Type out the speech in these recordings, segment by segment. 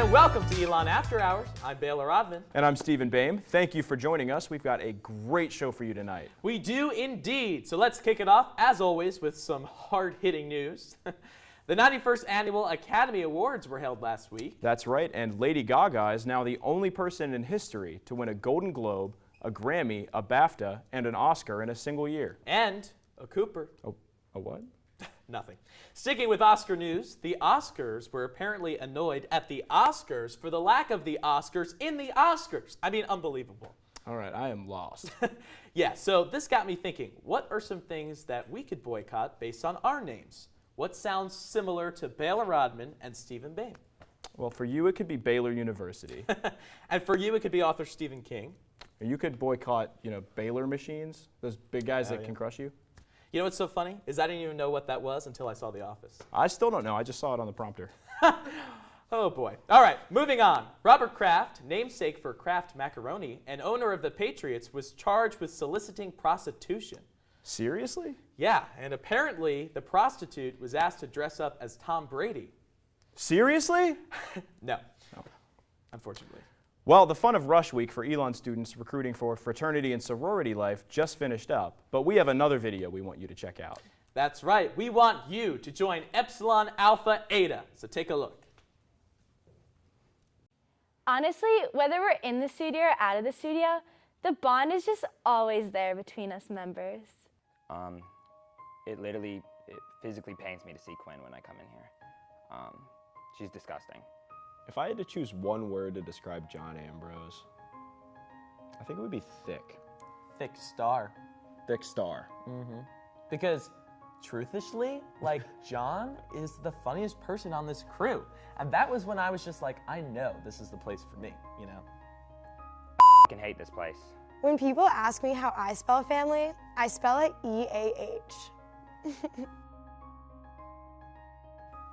And welcome to Elon After Hours. I'm Baylor Rodman. And I'm Stephen Boehm. Thank you for joining us. We've got a great show for you tonight. We do indeed. So let's kick it off, as always, with some hard-hitting news. The 91st Annual Academy Awards were held last week. That's right, and Lady Gaga is now the only person in history to win a Golden Globe, a Grammy, a BAFTA, and an Oscar in a single year. And a Cooper. Oh, a what? Nothing. Sticking with Oscar news, the Oscars were apparently annoyed at the Oscars for the lack of the Oscars in the Oscars. I mean, unbelievable. All right, I am lost. Yeah, so this got me thinking, what are some things that we could boycott based on our names? What sounds similar to Baylor Rodman and Stephen Boehm? Well, for you, it could be Baylor University. And for you, it could be author Stephen King. Or you could boycott, Baylor machines, those big guys that can crush you. You know what's so funny? Is I didn't even know what that was until I saw The Office. I still don't know. I just saw it on the prompter. Oh, boy. All right, moving on. Robert Kraft, namesake for Kraft Macaroni and owner of the Patriots, was charged with soliciting prostitution. Seriously? Yeah, and apparently the prostitute was asked to dress up as Tom Brady. Seriously? No, unfortunately. Well, the fun of Rush Week for Elon students recruiting for fraternity and sorority life just finished up, but we have another video we want you to check out. That's right. We want you to join Epsilon Alpha Eta, so take a look. Honestly, whether we're in the studio or out of the studio, the bond is just always there between us members. It physically pains me to see Quinn when I come in here. She's disgusting. If I had to choose one word to describe John Ambrose, I think it would be thick. Thick star. Thick star. Because, truthishly, John is the funniest person on this crew. And that was when I was just like, I know this is the place for me, I fucking hate this place. When people ask me how I spell family, I spell it E-A-H.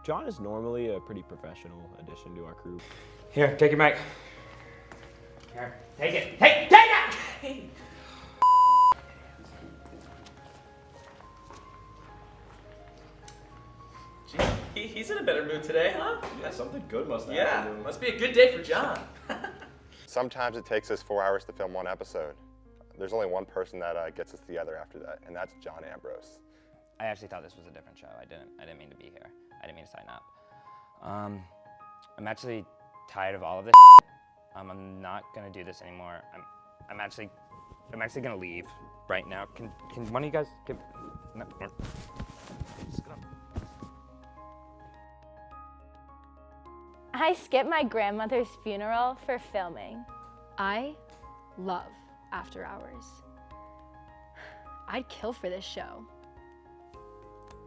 John is normally a pretty professional addition to our crew. Here, take your mic. Here, take it. Take it! Gee, he's in a better mood today, huh? Yeah, something good must Yeah, must be a good day for John. Sometimes it takes us 4 hours to film one episode. There's only one person that gets us together after that, and that's John Ambrose. I actually thought this was a different show. I didn't mean to be here. I didn't mean to sign up. I'm actually tired of all of this. I'm not gonna do this anymore. I'm actually gonna leave right now. Can one of you guys give? No. Just gonna... I skipped my grandmother's funeral for filming. I love After Hours. I'd kill for this show.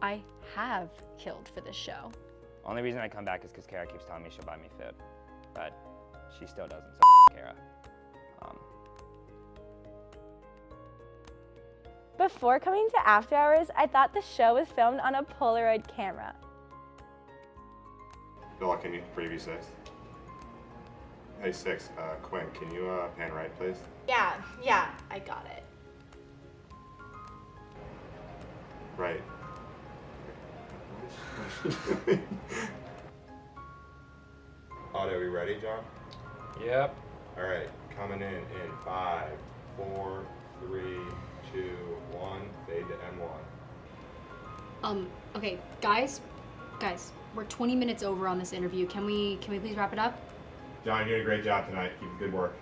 I have killed for this show. Only reason I come back is because Kara keeps telling me she'll buy me food, but she still doesn't. So Kara. Before coming to After Hours, I thought the show was filmed on a Polaroid camera. Bill, can you preview 6? Hey, 6, Quinn, can you pan right, please? Yeah, I got it. Right. Audio, we ready, John? Yep. All right, coming in 5, 4, 3, 2, 1, fade to M1. Okay, guys, we're 20 minutes over on this interview. Can we please wrap it up? John, you're doing a great job tonight. Keep up the good work.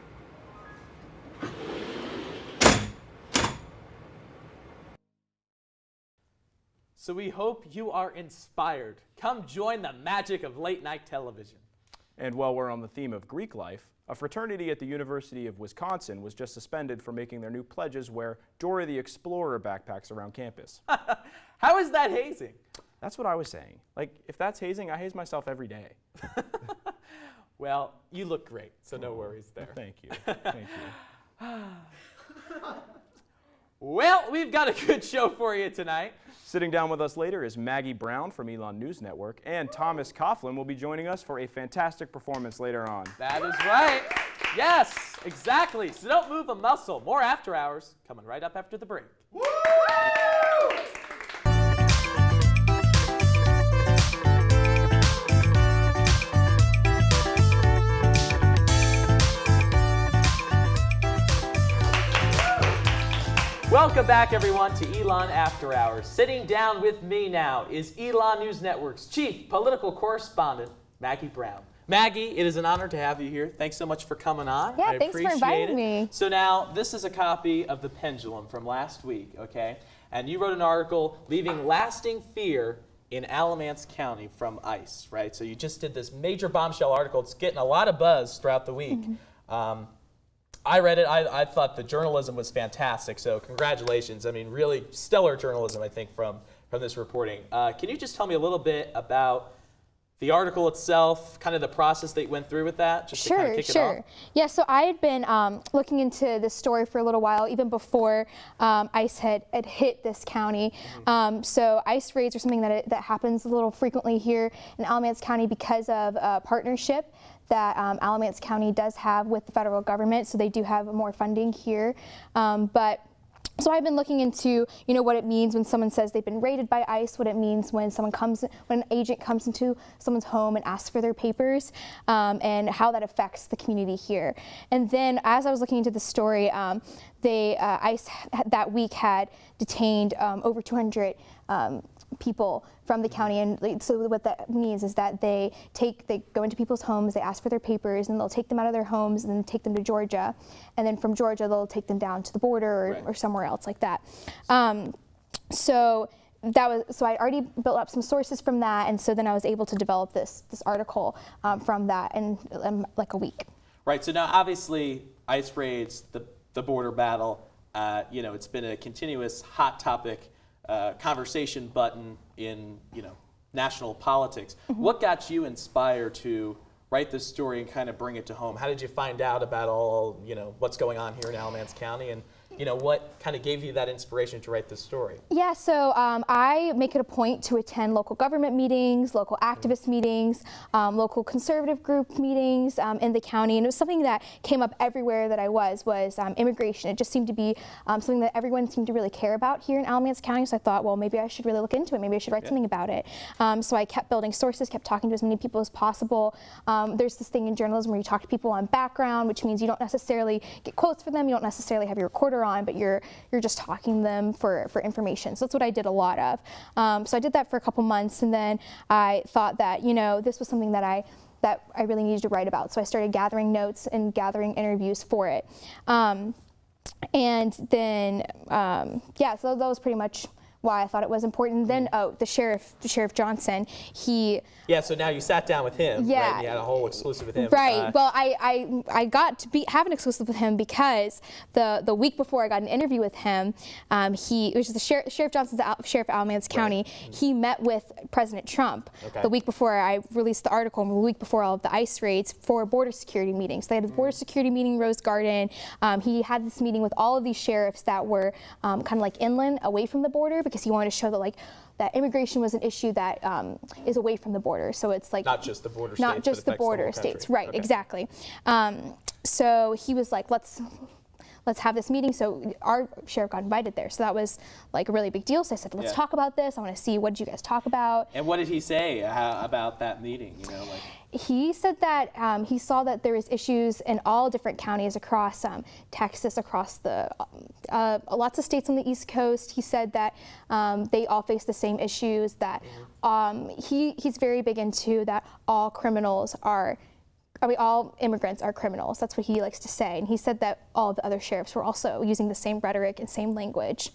So we hope you are inspired. Come join the magic of late night television. And while we're on the theme of Greek life, a fraternity at the University of Wisconsin was just suspended for making their new pledges wear Dora the Explorer backpacks around campus. How is that hazing? That's what I was saying. If that's hazing, I haze myself every day. Well, you look great, so no worries there. Thank you. Thank you. Well, we've got a good show for you tonight. Sitting down with us later is Maggie Brown from Elon News Network, and Thomas Coughlin will be joining us for a fantastic performance later on. That is right. Yes, exactly. So don't move a muscle. More After Hours coming right up after the break. Woo! Welcome back, everyone, to Elon After Hours. Sitting down with me now is Elon News Network's chief political correspondent, Maggie Brown. Maggie, it is an honor to have you here. Thanks so much for coming on. Yeah, I thanks for appreciate inviting it. me. So now, this is a copy of The Pendulum from last week, okay? And you wrote an article, Leaving Lasting Fear in Alamance County from ICE, right? So you just did this major bombshell article. It's getting a lot of buzz throughout the week. I read it. I thought the journalism was fantastic. So congratulations. I mean, really stellar journalism, I think, from this reporting. Can you just tell me a little bit about the article itself, kind of the process that you went through with that, just to kind of kick it off? Yeah, so I had been looking into this story for a little while, even before ICE had hit this county. So ICE raids are something that happens a little frequently here in Alamance County because of a partnership that Alamance County does have with the federal government. So they do have more funding here. So I've been looking into, what it means when someone says they've been raided by ICE, what it means when an agent comes into someone's home and asks for their papers, and how that affects the community here. And then as I was looking into the story, ICE that week had detained over 200 people from the county, and so what that means is that they go into people's homes, they ask for their papers, and they'll take them out of their homes and then take them to Georgia, and then from Georgia they'll take them down to the border or somewhere else like that. So I already built up some sources from that, and so then I was able to develop this article from that in like a week. Right. So now, obviously, ICE raids, the border battle. It's been a continuous hot topic. Conversation button in national politics. What got you inspired to write this story and kind of bring it to home? How did you find out about all what's going on here in Alamance County, and what kind of gave you that inspiration to write this story? Yeah, so I make it a point to attend local government meetings, local activist meetings, local conservative group meetings in the county, and it was something that came up everywhere that I was immigration. It just seemed to be something that everyone seemed to really care about here in Alamance County, so I thought, well, maybe I should really look into it. Maybe I should write something about it. So I kept building sources, kept talking to as many people as possible. There's this thing in journalism where you talk to people on background, which means you don't necessarily get quotes for them, you don't necessarily have your recorder on, but you're just talking to them for information. So that's what I did a lot of. So I did that for a couple months, and then I thought that this was something that I really needed to write about. So I started gathering notes and gathering interviews for it. And then so that was pretty much why I thought it was important. Then the sheriff Johnson, so now you sat down with him, right? And you had a whole exclusive with him. Right. Well, I got to have an exclusive with him because the week before I got an interview with him, which is the Sheriff Johnson's sheriff of Alamance County, he met with President Trump the week before I released the article, and the week before all of the ICE raids for a border security meeting. So they had a border security meeting in Rose Garden. He had this meeting with all of these sheriffs that were kind of like inland, away from the border, because he wanted to show that that immigration was an issue that is away from the border. So it's like not just the border states, not just the border states, right? Okay. Exactly. So he was like, let's have this meeting. So our sheriff got invited there. So that was like a really big deal. So I said, let's talk about this. I want to see, what did you guys talk about? And what did he say about that meeting? He said that he saw that there was issues in all different counties across Texas, across the lots of states on the East Coast. He said that they all face the same issues, that he's very big into that all immigrants are criminals. That's what he likes to say. And he said that all of the other sheriffs were also using the same rhetoric and same language.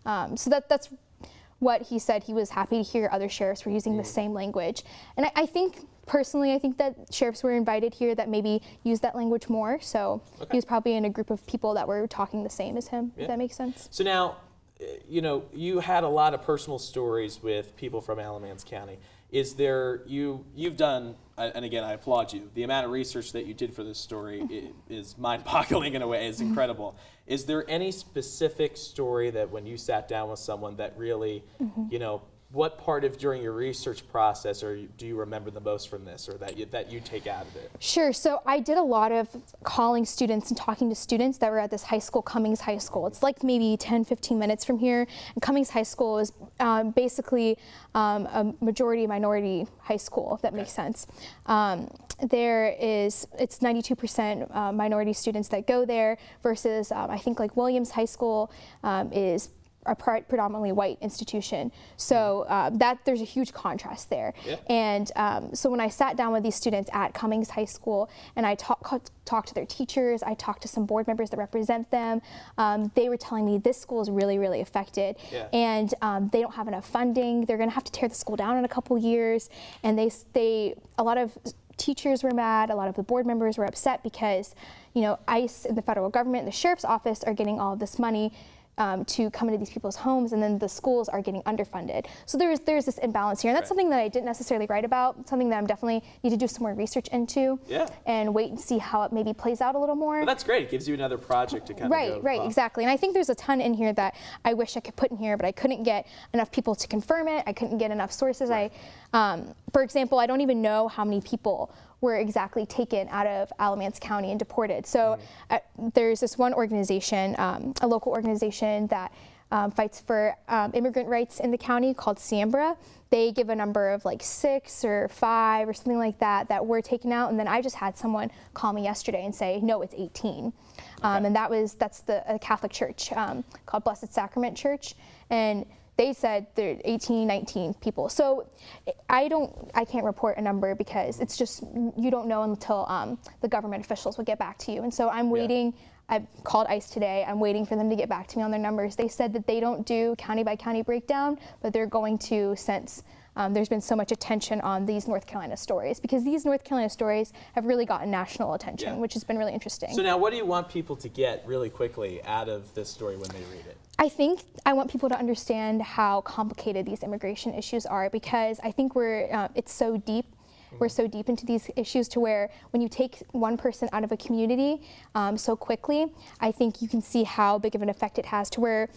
So that's what he said. He was happy to hear other sheriffs were using the same language. And I think that sheriffs were invited here that maybe use that language more. So he was probably in a group of people that were talking the same as him, if that makes sense. So now, you had a lot of personal stories with people from Alamance County. Is there, you've done, and again, I applaud you, the amount of research that you did for this story is mind-boggling in a way, it's incredible. Is there any specific story that when you sat down with someone that really, what part of during your research process or do you remember the most from this, or that you take out of it? Sure. So I did a lot of calling students and talking to students that were at this high school, Cummings High School. It's like maybe 10-15 minutes from here. And Cummings High School is basically a majority-minority high school, if that makes sense. it's 92% minority students that go there versus I think like Williams High School is a predominantly white institution. So that there's a huge contrast there. Yeah. And so when I sat down with these students at Cummings High School and I talked to their teachers, I talked to some board members that represent them, they were telling me this school is really, really affected. Yeah. And they don't have enough funding. They're gonna have to tear the school down in a couple years. And a lot of teachers were mad, a lot of the board members were upset because, you know, ICE and the federal government and the sheriff's office are getting all of this money to come into these people's homes, and then the schools are getting underfunded. So there's this imbalance here, and that's something that I didn't necessarily write about, something that I'm definitely need to do some more research into, and wait and see how it maybe plays out a little more. Well, that's great. It gives you another project to kind of Right, exactly. And I think there's a ton in here that I wish I could put in here, but I couldn't get enough people to confirm it. I couldn't get enough sources. Right. For example, I don't even know how many people were exactly taken out of Alamance County and deported. So there's this one organization, a local organization that fights for immigrant rights in the county called SAMBRA. They give a number of like 6 or 5 or something like that were taken out. And then I just had someone call me yesterday and say, no, it's 18. And that's a Catholic church called Blessed Sacrament Church. And they said there are 18, 19 people. So I can't report a number because it's just, you don't know until the government officials will get back to you. And so I'm waiting. I called ICE today. I'm waiting for them to get back to me on their numbers. They said that they don't do county by county breakdown, but they're going to since there's been so much attention on these North Carolina stories, because these North Carolina stories have really gotten national attention, which has been really interesting. So now what do you want people to get really quickly out of this story when they read it? I think I want people to understand how complicated these immigration issues are, because I think it's so deep. We're so deep into these issues to where when you take one person out of a community so quickly, I think you can see how big of an effect it has, to where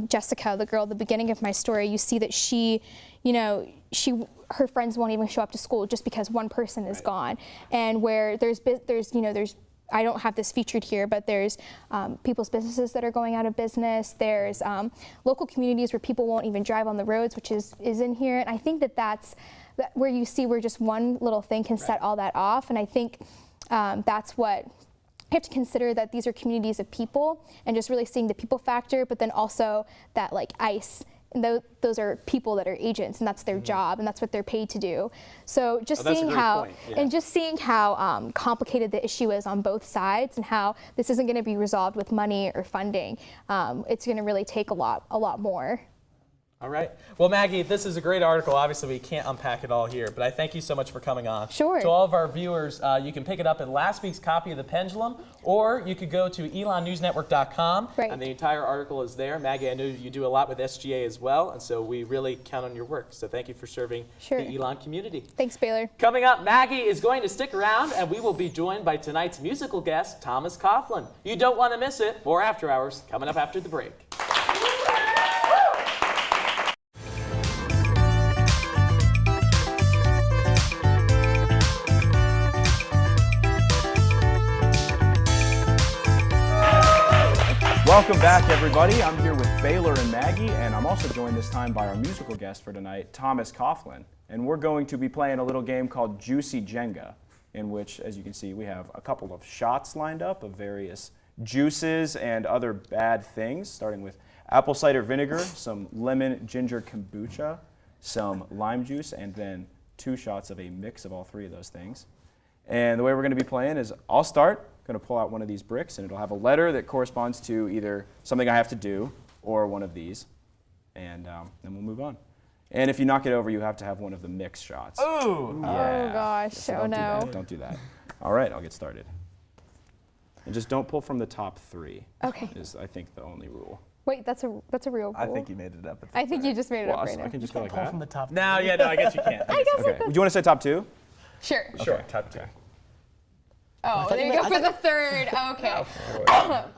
Jessica, the girl at the beginning of my story, you see that her friends won't even show up to school just because one person is gone. And where there's I don't have this featured here, but there's people's businesses that are going out of business. There's local communities where people won't even drive on the roads, which is in here. And I think that's where you see where just one little thing can set all that off. And I think that's what you have to consider, that these are communities of people, and just really seeing the people factor, but then also that like ICE, and those are people that are agents, and that's their job, and that's what they're paid to do. So just seeing how complicated the issue is on both sides, and how this isn't going to be resolved with money or funding. It's going to really take a lot more. All right. Well, Maggie, this is a great article. Obviously, we can't unpack it all here, but I thank you so much for coming on. Sure. To all of our viewers, you can pick it up in last week's copy of The Pendulum, or you could go to elonnewsnetwork.com, and the entire article is there. Maggie, I know you do a lot with SGA as well, and so we really count on your work. So thank you for serving the Elon community. Thanks, Baylor. Coming up, Maggie is going to stick around, and we will be joined by tonight's musical guest, Thomas Coughlin. You don't want to miss it. More After Hours coming up after the break. Welcome back, everybody. I'm here with Baylor and Maggie, and I'm also joined this time by our musical guest for tonight, Thomas Coughlin. And we're going to be playing a little game called Juicy Jenga, in which, as you can see, we have a couple of shots lined up of various juices and other bad things, starting with apple cider vinegar, some lemon ginger kombucha, some lime juice, and then 2 shots of a mix of all 3 of those things. And the way we're going to be playing is I'll start. Going to pull out one of these bricks, and it'll have a letter that corresponds to either something I have to do or one of these, and then we'll move on. And if you knock it over, you have to have one of the mix shots. Oh! Yeah. Oh gosh! So don't do that. All right, I'll get started. And just don't pull from the top 3. Okay. Is I think the only rule. Wait, that's a real rule. I think you made it up. I think you just made it up right I now. can just go like that. From the top. No, I guess you can't. Okay. Do you want to say top 2? Sure. Sure, top 2. Oh, there you go for the 3rd. Okay.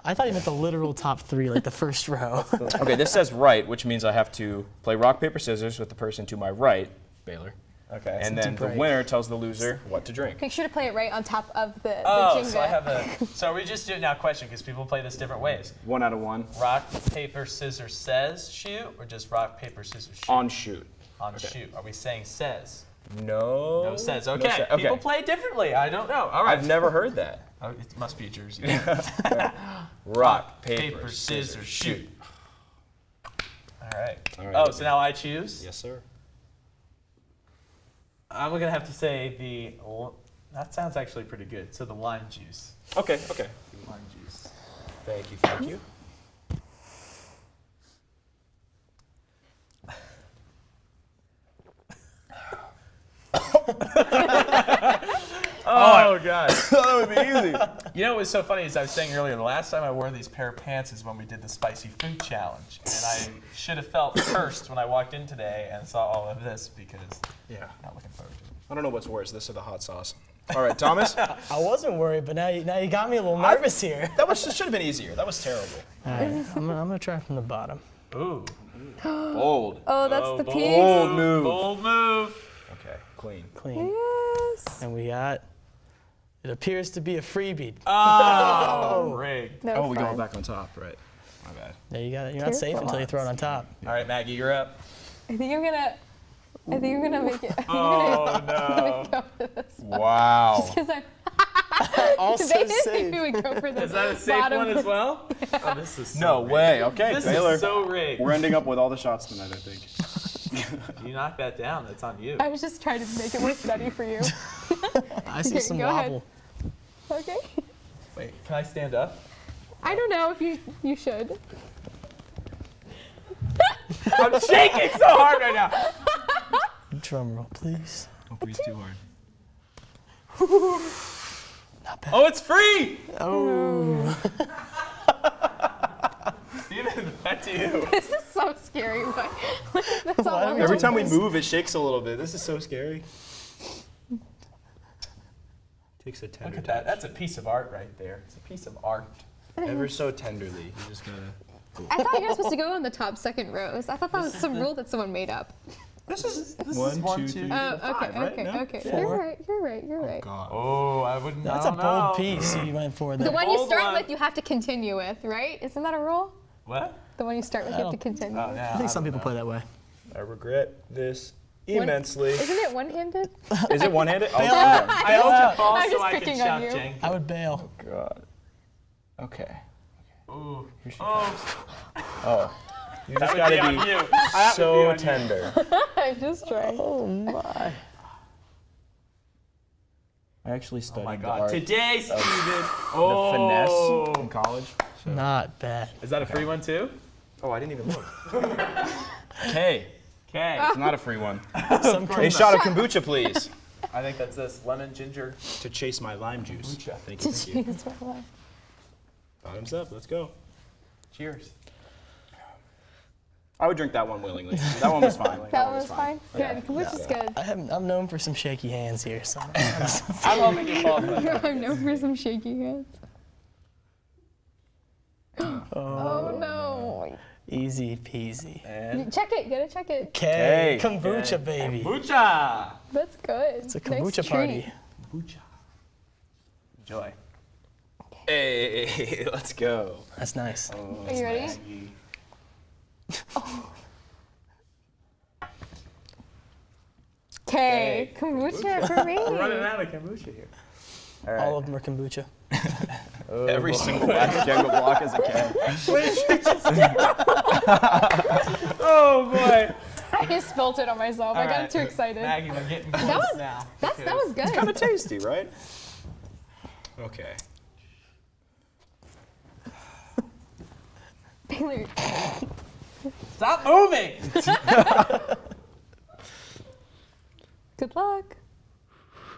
I thought you meant the literal top 3, like the first row. Okay, this says right, which means I have to play rock, paper, scissors with the person to my right, Baylor. Okay. And then the winner tells the loser what to drink. Make sure to play it right on top of the Jenga. So I have so are we just doing now a question, because people play this different ways. 1 out of 1. Rock, paper, scissors, says shoot, or just rock, paper, scissors, shoot? On shoot. On shoot. Are we saying says? No sense. No Okay. sense. People play differently. I don't know. All right. I've never heard that. Oh, it must be a Jersey. Rock, Paper, scissors, shoot. All right. All right. Oh, so now I choose? Yes, sir. I'm going to have to say that sounds actually pretty good. So the lime juice. Okay. Lime juice. Thank you. Oh, God. That would be easy. You know what was so funny is I was saying earlier, the last time I wore these pair of pants is when we did the spicy food challenge. And I should have felt cursed when I walked in today and saw all of this because Yeah. I'm not looking forward to it. I don't know what's worse, this or the hot sauce. All right, Thomas. I wasn't worried, but now you got me a little nervous here. That should have been easier. That was terrible. All right, I'm gonna try from the bottom. Ooh. Bold. Oh, that's the bold. piece. Bold move. Bold move. Okay, clean. Clean. Yes. And we got. It appears to be a freebie. Oh, rigged. No Oh, we fun. go back on top, right? My bad. There you got it. You're not safe until you throw it on top. All right, Maggie, you're up. I think I'm gonna make it. Oh, no. Go for this Wow. because I Also debated if safe. we would go for this. Is that a safe bottom one as well? Oh, this is so No rigged. way. Okay, This Baylor. is so rigged. We're ending up with all the shots tonight, I think. If you knock that down, that's on you. I was just trying to make it more steady for you. I see Okay, some go ahead. wobble. Okay. Wait, can I stand up? I don't know if you should. I'm shaking so hard right now. Drum roll, please. Don't breathe too hard. Not bad. Oh, it's free! Oh. Steven, back to you. This is so scary, but that's all I'm Every time we doing. move, it shakes a little bit. This is so scary. Takes a Look tender at that. That's a piece of art right there. It's a piece of art. ever so tenderly. You just gotta. I thought you were supposed to go on the top second rows. I thought that was some rule that someone made up. This is One, one, two, two. three. Oh, okay, Five, right? okay, No? okay. Four. You're right. God. Oh, I wouldn't know. That's a bold piece you went for there. The one you bold start one. with, you have to continue with, right? Isn't that a rule? What? The one you start with, you have to continue. Oh, yeah. I think some people play that way. I regret this immensely. Isn't it one-handed? Is it one-handed? Oh, I hope you fall I'm so just I can picking on shout you. Jenk. I would bail. God. Okay. Ooh. Oh. You just That gotta would be on be you. That would be so on you. tender. I just tried. Oh my. I actually Oh studied my the God. art, Today, Steven. the Oh. finesse in college. Not bad. Is that a free one too? Oh, I didn't even look. Okay. Okay. It's not a free one. Some A shot of kombucha, please. I think that's this lemon ginger. To chase my lime juice. Kombucha. Thank you. Bottoms up. Let's go. Cheers. I would drink that one willingly. That one was fine. That one was fine. Good. Kombucha's good. I'm known for some shaky hands here, so. I'm hoping you fall for that. I'm known for some shaky hands. Oh no. Easy peasy. And Check it. Gotta check it. Okay, Hey. kombucha baby. kombucha. That's good. It's a kombucha party. Kombucha. Enjoy. Hey, let's go. That's nice. Are you ready? Okay. Kombucha for me. We're running out of kombucha here. All right. All of them are kombucha. Every single last Jenga block as a can. Oh boy. I just spilled it on myself. I All got right. too excited. Maggie, we're getting close now. That was good. Kind of tasty, right? Okay. Baylor. Stop moving. Good luck.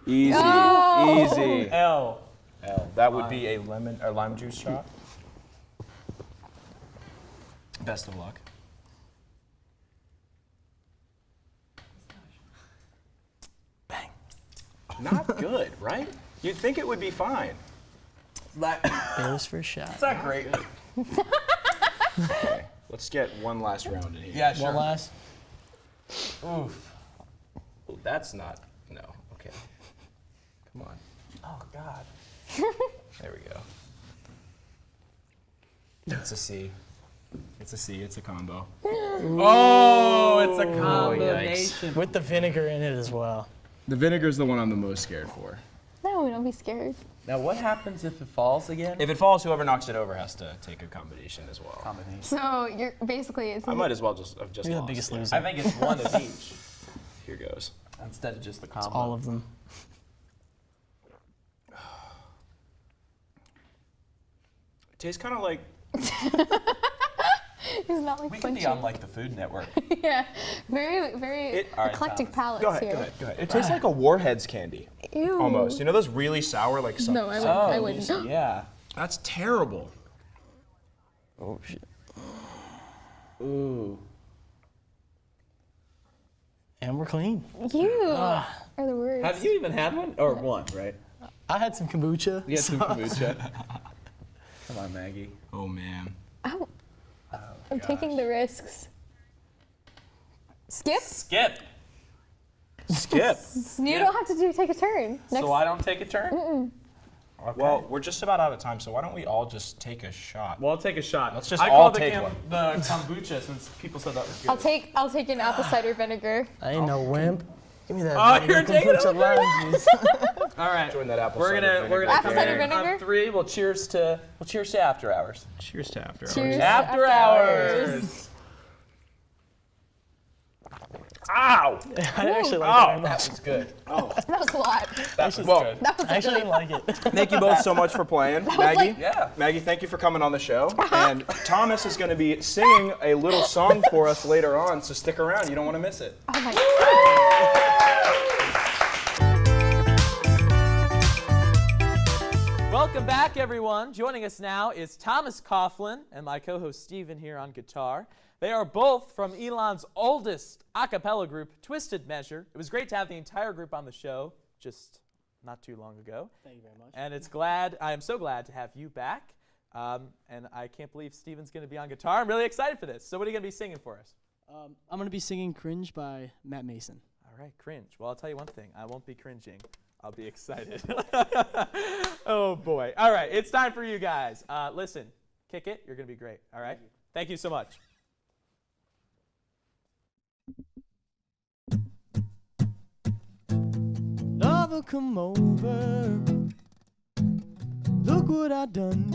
Easy, Oh. easy. L. L. That would be a lemon or lime juice shot. Best of luck. Bang. Not good, right? You'd think it would be fine. Baylor's first shot. It's not great. Okay, let's get one last round in here. Yeah, sure. One last. Oof. Oh, that's not. No. Okay. Come on. Oh God. There we go. It's a C. It's a C. It's a combo. Oh, it's a yikes. combination. With the vinegar in it as well. The vinegar's the one I'm the most scared for. No, don't be scared. Now, what happens if it falls again? If it falls, whoever knocks it over has to take a combination as well. Combination. So you're basically. It's I might as well just have just You're the lost. biggest Yeah. loser. I think it's one of each Here goes. instead of just the combo. All of them. It tastes kind of like. He's not like We could be flinching. on like the Food Network. Yeah, very All right, eclectic Thomas. palates Go ahead, here. go ahead, go ahead. It tastes like a Warheads candy. Ew. Almost. You know those really sour, like. No, I wouldn't. Oh, I wouldn't. yeah. That's terrible. Oh shit. Ooh. And we're clean. You are the worst. Have you even had one or one? Right. I had some kombucha. You had some kombucha. Come on, Maggie. Oh man. Ow. I'm taking the risks. Skip? Skip. Skip. You don't have to take a turn. Next. So I don't take a turn. Okay. Well, we're just about out of time, so why don't we all just take a shot? Well, I'll take a shot. Let's just I all called take the one. the kombucha since people said that was good. I'll take an apple cider vinegar. I ain't no wimp. Give me that. Oh, vinegar you're taking kombucha it lime juice. All right. Join that apple We're cider gonna vinegar. Apple come cider in on vinegar? 3. We'll cheers to after hours. Cheers to after hours. Cheers. After hours. Ow! I actually like it very That much. was good. That was a lot. That was Well, good. That was I actually good. didn't like it. Thank you both so much for playing. Maggie, Yeah. Maggie, thank you for coming on the show. And Thomas is going to be singing a little song for us later on, so stick around. You don't want to miss it. Oh my God. Welcome back, everyone. Joining us now is Thomas Coughlin and my co-host Steven here on guitar. They are both from Elon's oldest a cappella group, Twisted Measure. It was great to have the entire group on the show just not too long ago. Thank you very much. And I am so glad to have you back. And I can't believe Steven's going to be on guitar. I'm really excited for this. So what are you going to be singing for us? I'm going to be singing Cringe by Matt Mason. All right, cringe. Well, I'll tell you one thing. I won't be cringing. I'll be excited. Oh, boy. All right, it's time for you guys. Listen, kick it. You're going to be great. All right? Thank you so much. Lover, come over. Look what I done.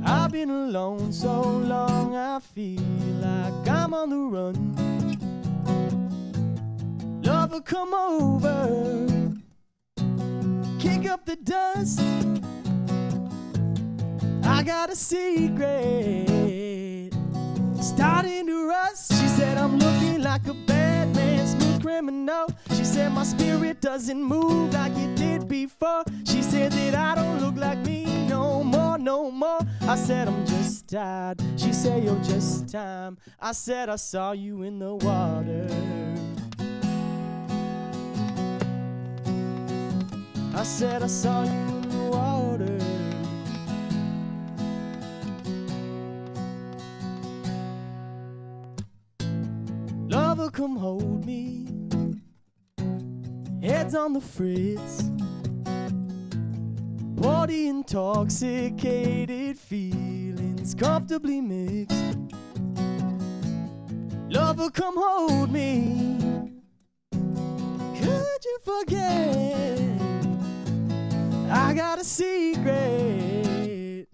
I've been alone so long, I feel like I'm on the run. Lover, come over. Kick up the dust. I got a secret starting to rust. She said I'm looking like a bad man, smooth criminal. She said my spirit doesn't move like it did before. She said that I don't look like me no more, no more. I said I'm just tired. She said you're just time. I said I saw you in the water. I said I saw you in the water. Lover, come hold me. Heads on the fritz. Body intoxicated, feelings comfortably mixed. Lover, come hold me. Could you forget? I got a secret.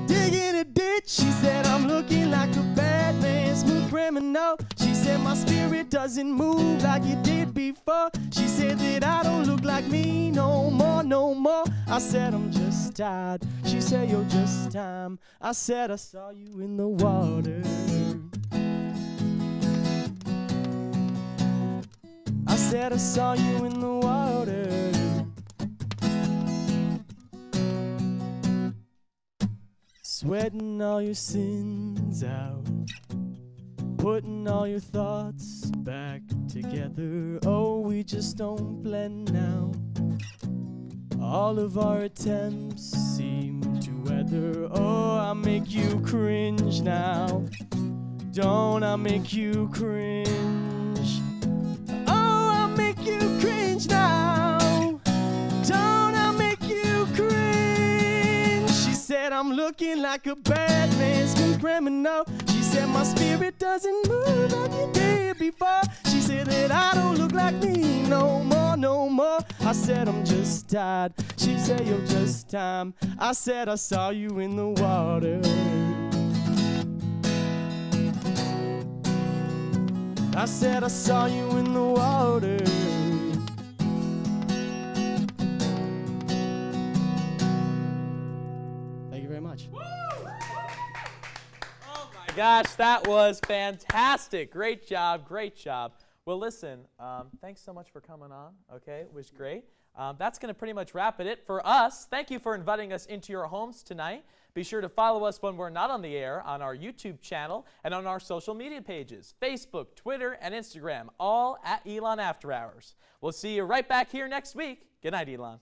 Digging a ditch, she said I'm looking like a bad man, smooth criminal. She said my spirit doesn't move like it did before. She said that I don't look like me no more, no more. I said I'm just tired. She said you're just time. I said I saw you in the water. I said I saw you in the water. Sweating all your sins out, putting all your thoughts back together. Oh, we just don't blend now. All of our attempts seem to weather. Oh, I make you cringe now. Don't I make you cringe? Oh, I make you cringe now. Don't I make you cringe? She said I'm looking like a bad man, smooth criminal. She said my spirit doesn't move like it did before. She said said that I don't look like me no more, no more. I said I'm just tired. She said you're just time. I said I saw you in the water. I said I saw you in the water. Thank you very much. My gosh, that was fantastic. Great job, great job. Well, listen, thanks so much for coming on, okay? It was great. That's going to pretty much wrap it for us. Thank you for inviting us into your homes tonight. Be sure to follow us when we're not on the air on our YouTube channel and on our social media pages, Facebook, Twitter, and Instagram, all at Elon After Hours. We'll see you right back here next week. Good night, Elon.